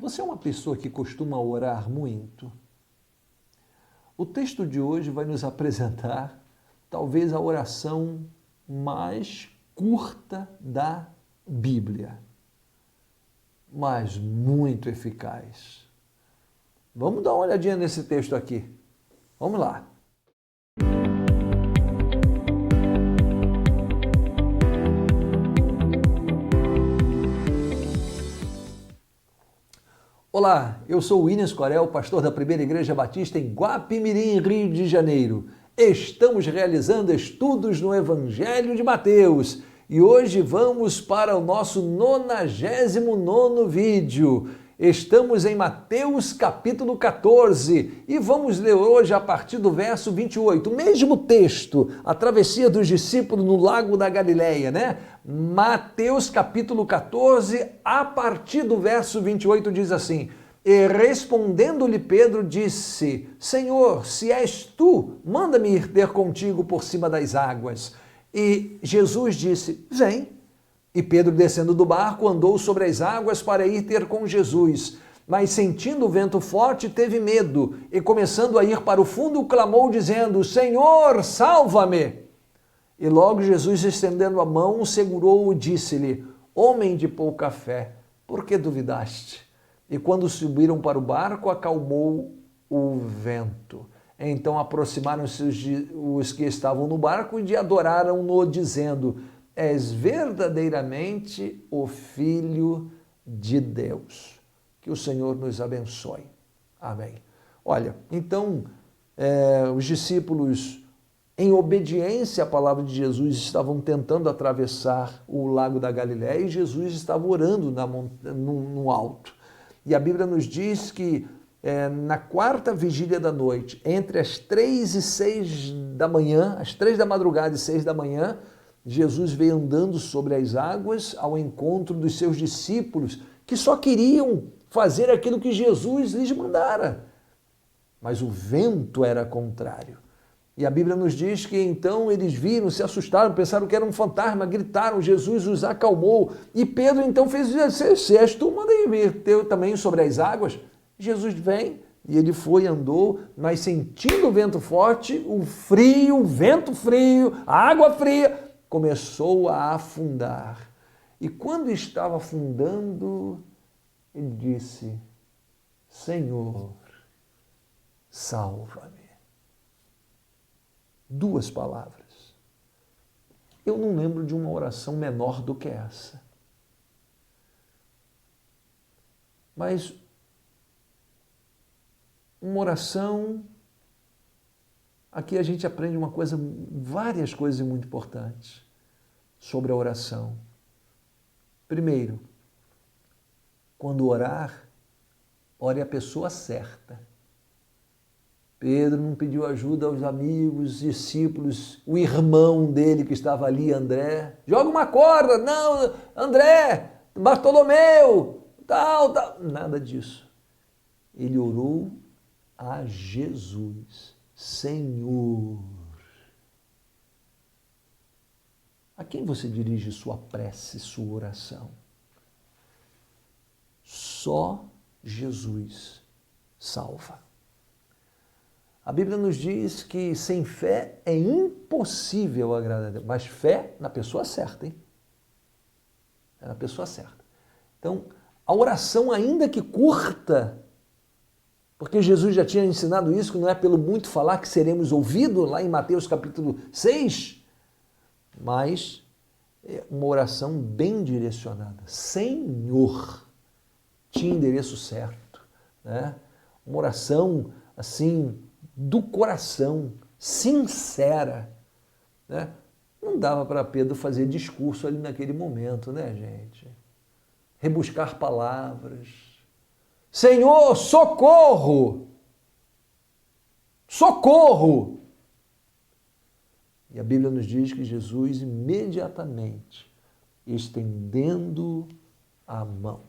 Você é uma pessoa que costuma orar muito? O texto de hoje vai nos apresentar talvez a oração mais curta da Bíblia, mas muito eficaz. Vamos dar uma olhadinha nesse texto aqui. Vamos lá. Olá, eu sou o Williams Corel, pastor da Primeira Igreja Batista em Guapimirim, Rio de Janeiro. Estamos realizando estudos no Evangelho de Mateus e hoje vamos para o nosso 99º vídeo. Estamos em Mateus capítulo 14 e vamos ler hoje a partir do verso 28, o mesmo texto, a travessia dos discípulos no Lago da Galileia, né? Mateus capítulo 14, a partir do verso 28 diz assim: E respondendo-lhe Pedro disse: Senhor, se és tu, manda-me ir ter contigo por cima das águas. E Jesus disse: Vem. E Pedro, descendo do barco, andou sobre as águas para ir ter com Jesus. Mas, sentindo o vento forte, teve medo e, começando a ir para o fundo, clamou, dizendo: Senhor, salva-me! E logo Jesus, estendendo a mão, segurou-o e disse-lhe: Homem de pouca fé, por que duvidaste? E quando subiram para o barco, acalmou o vento. Então aproximaram-se os que estavam no barco e adoraram-no, dizendo: És verdadeiramente o Filho de Deus. Que o Senhor nos abençoe. Amém. Olha, então, os discípulos, em obediência à palavra de Jesus, estavam tentando atravessar o Lago da Galileia e Jesus estava orando no alto. E a Bíblia nos diz que na quarta vigília da noite, entre as 3 e 6 da manhã, às 3 da madrugada e 6 da manhã, Jesus veio andando sobre as águas ao encontro dos seus discípulos, que só queriam fazer aquilo que Jesus lhes mandara. Mas o vento era contrário. E a Bíblia nos diz que então eles viram, se assustaram, pensaram que era um fantasma, gritaram, Jesus os acalmou. E Pedro então fez: se és tu, manda vir teu também sobre as águas. Jesus vem, e ele foi, andou, mas sentindo o vento forte, o frio, o vento frio, a água fria, começou a afundar. E quando estava afundando, ele disse: Senhor, salva-me. 2 palavras. Eu não lembro de uma oração menor do que essa. Mas uma oração, aqui a gente aprende várias coisas muito importantes sobre a oração. Primeiro, quando orar, ore a pessoa certa. Pedro não pediu ajuda aos amigos, discípulos, o irmão dele que estava ali, André. Joga uma corda, não, André, Bartolomeu, tal. Nada disso. Ele orou a Jesus, Senhor. A quem você dirige sua prece, sua oração? Só Jesus salva. A Bíblia nos diz que sem fé é impossível agradar a Deus, mas fé na pessoa certa, hein? É na pessoa certa. Então, a oração, ainda que curta, porque Jesus já tinha ensinado isso, que não é pelo muito falar que seremos ouvidos, lá em Mateus capítulo 6, mas é uma oração bem direcionada. Senhor, tinha endereço certo, né? Uma oração assim, do coração, sincera, né? Não dava para Pedro fazer discurso ali naquele momento, né, gente? Rebuscar palavras. Senhor, socorro! Socorro! E a Bíblia nos diz que Jesus imediatamente, estendendo a mão.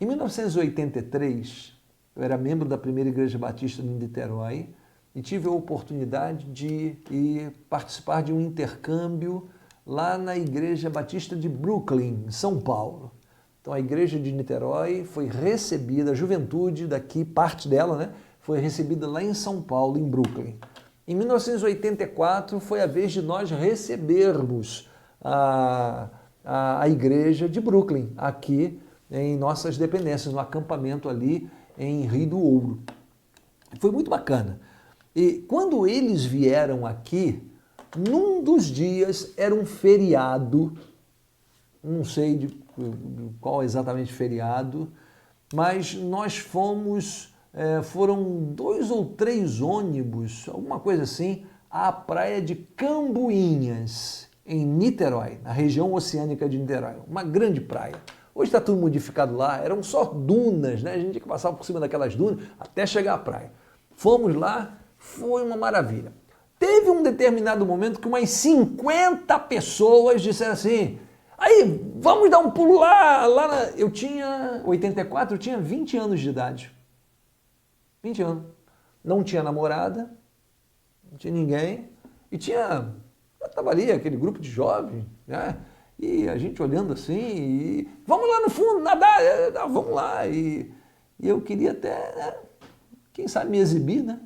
Em 1983, eu era membro da Primeira Igreja Batista em Niterói e tive a oportunidade de ir participar de um intercâmbio lá na Igreja Batista de Brooklyn, em São Paulo. Então a igreja de Niterói foi recebida, a juventude daqui, parte dela, né, foi recebida lá em São Paulo, em Brooklyn. Em 1984 foi a vez de nós recebermos a igreja de Brooklyn, aqui em nossas dependências, no acampamento ali em Rio do Ouro. Foi muito bacana. E quando eles vieram aqui, num dos dias era um feriado, não sei de qual exatamente feriado, mas nós fomos, foram 2 ou 3 ônibus, alguma coisa assim, à praia de Cambuinhas, em Niterói, na região oceânica de Niterói, uma grande praia. Hoje está tudo modificado lá, eram só dunas, né? A gente tinha que passar por cima daquelas dunas até chegar à praia. Fomos lá, foi uma maravilha. Teve um determinado momento que umas 50 pessoas disseram assim, aí, vamos dar um pulo lá eu tinha, 84, eu tinha 20 anos de idade. 20 anos. Não tinha namorada, não tinha ninguém, e tinha, eu estava ali, aquele grupo de jovens, né? E a gente olhando assim, e vamos lá no fundo, nadar, vamos lá. E eu queria até, né, quem sabe me exibir, né?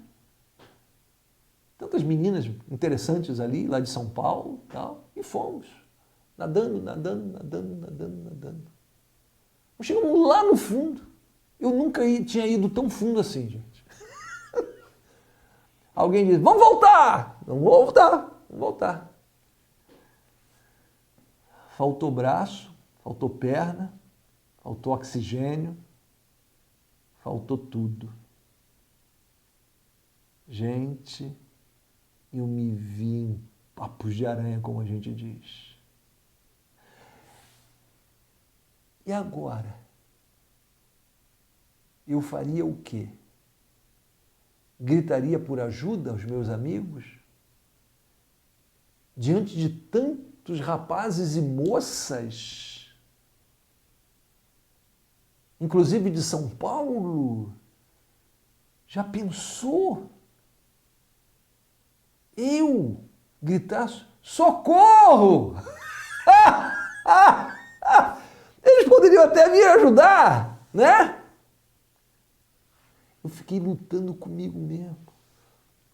Tantas meninas interessantes ali, lá de São Paulo, tal, e fomos. Nadando. Chegamos lá no fundo. Eu nunca tinha ido tão fundo assim, gente. Alguém diz, vamos voltar! Não vou voltar. Faltou braço, faltou perna, faltou oxigênio, faltou tudo. Gente, eu me vi em papos de aranha, como a gente diz. E agora? Eu faria o quê? Gritaria por ajuda aos meus amigos? Diante de tantos rapazes e moças, inclusive de São Paulo, já pensou? Eu gritar, socorro! Eles poderiam até me ajudar, né? Eu fiquei lutando comigo mesmo.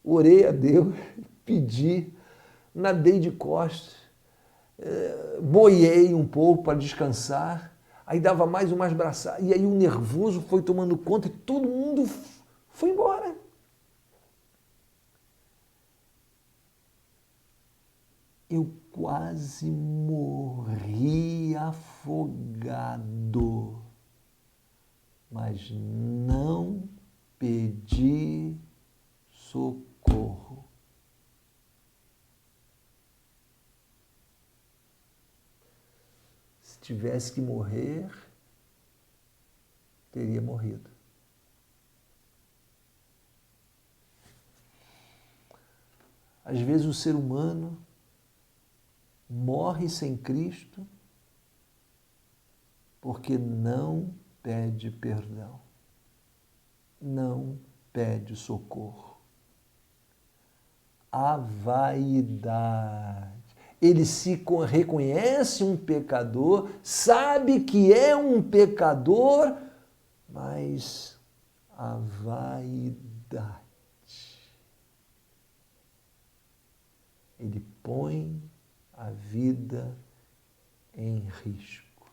Orei a Deus, pedi, nadei de costas, boiei um pouco para descansar, aí dava mais umas braçadas, e aí o nervoso foi tomando conta e todo mundo foi embora. Eu quase morri afogado, mas não pedi socorro. Se tivesse que morrer, teria morrido. Às vezes o ser humano morre sem Cristo porque não pede perdão, não pede socorro. A vaidade. Ele se reconhece um pecador, sabe que é um pecador, mas a vaidade. Ele põe a vida em risco,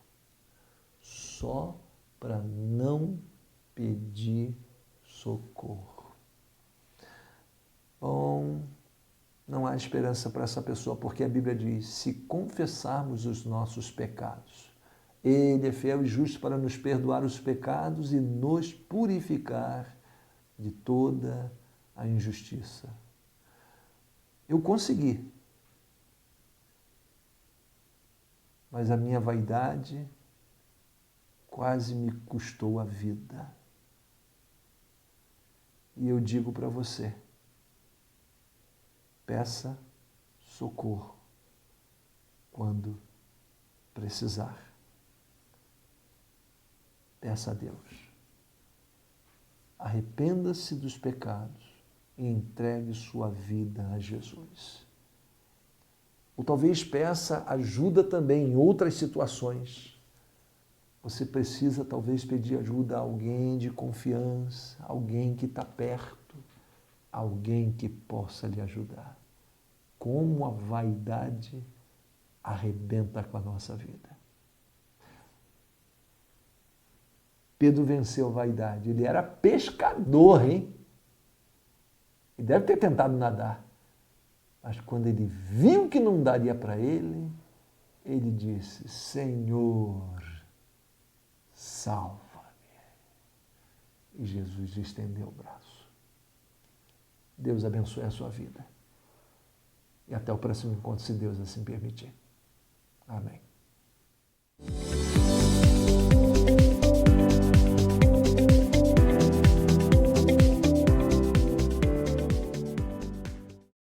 só para não pedir socorro. Bom, não há esperança para essa pessoa, porque a Bíblia diz, se confessarmos os nossos pecados, Ele é fiel e justo para nos perdoar os pecados e nos purificar de toda a injustiça. Eu consegui, mas a minha vaidade quase me custou a vida. E eu digo para você, peça socorro quando precisar. Peça a Deus. Arrependa-se dos pecados e entregue sua vida a Jesus. Ou talvez peça ajuda também em outras situações. Você precisa talvez pedir ajuda a alguém de confiança, alguém que está perto, alguém que possa lhe ajudar. Como a vaidade arrebenta com a nossa vida. Pedro venceu a vaidade. Ele era pescador, hein? E deve ter tentado nadar. Mas quando ele viu que não daria para ele, ele disse: Senhor, salva-me. E Jesus estendeu o braço. Deus abençoe a sua vida. E até o próximo encontro, se Deus assim permitir. Amém.